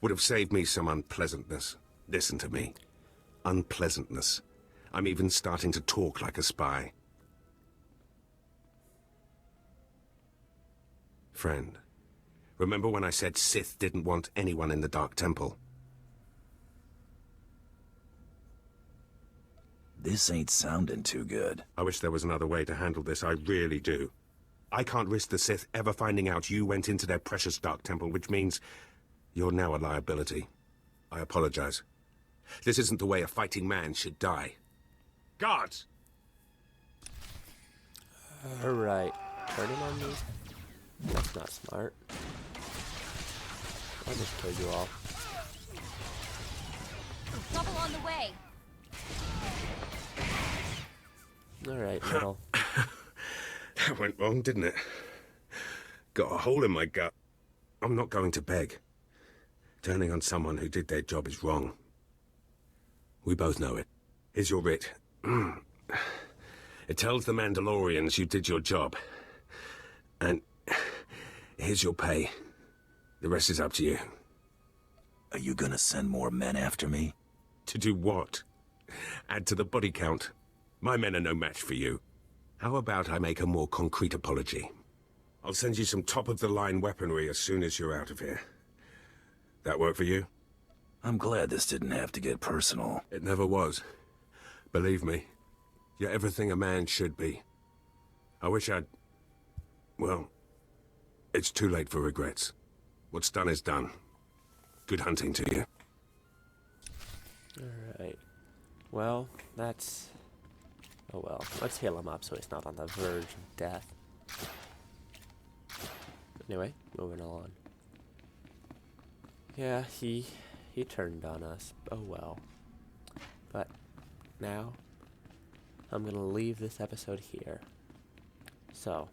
Would have saved me some unpleasantness. Listen to me. Unpleasantness. I'm even starting to talk like a spy. Friend, remember when I said Sith didn't want anyone in the Dark Temple? This ain't sounding too good. I wish there was another way to handle this, I really do. I can't risk the Sith ever finding out you went into their precious Dark Temple, which means you're now a liability. I apologize. This isn't the way a fighting man should die. Guards! Alright, turn him on me. That's not smart. I'll just kill you all. Double on the way. Alright, Metal. That went wrong, didn't it? Got a hole in my gut. I'm not going to beg. Turning on someone who did their job is wrong. We both know it. Here's your writ. It tells the Mandalorians you did your job. And here's your pay. The rest is up to you. Are you gonna send more men after me? To do what? Add to the body count. My men are no match for you. How about I make a more concrete apology? I'll send you some top-of-the-line weaponry as soon as you're out of here. That work for you? I'm glad this didn't have to get personal. It never was. Believe me, you're everything a man should be. I wish I'd... Well, it's too late for regrets. What's done is done. Good hunting to you. Alright. Well, that's... Oh well, let's heal him up so he's not on the verge of death. Anyway, moving along. Yeah, he turned on us. Oh well. But now, I'm gonna leave this episode here. So,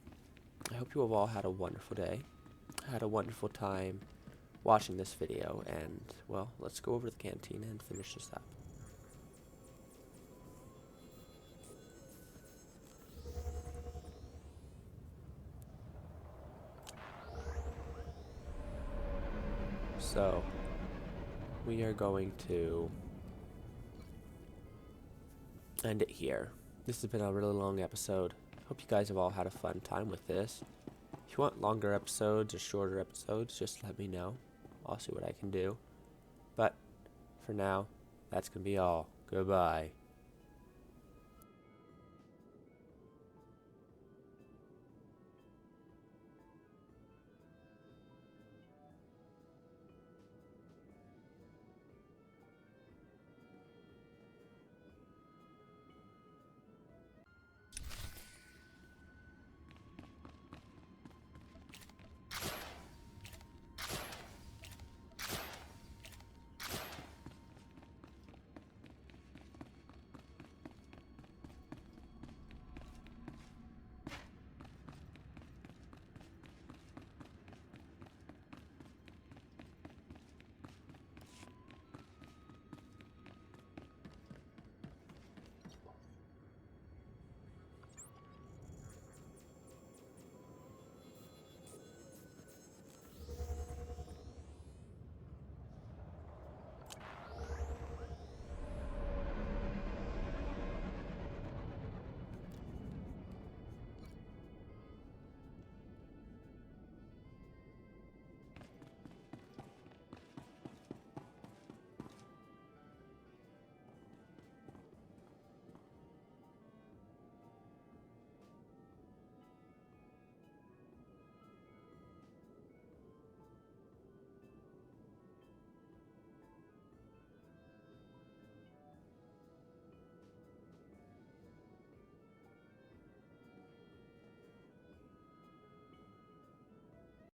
I hope you have all had a wonderful day. Had a wonderful time watching this video, and, well, let's go over to the canteen and finish this up. So, we are going to end it here. This has been a really long episode. Hope you guys have all had a fun time with this. If you want longer episodes or shorter episodes, just let me know. I'll see what I can do. But, for now, that's going to be all. Goodbye.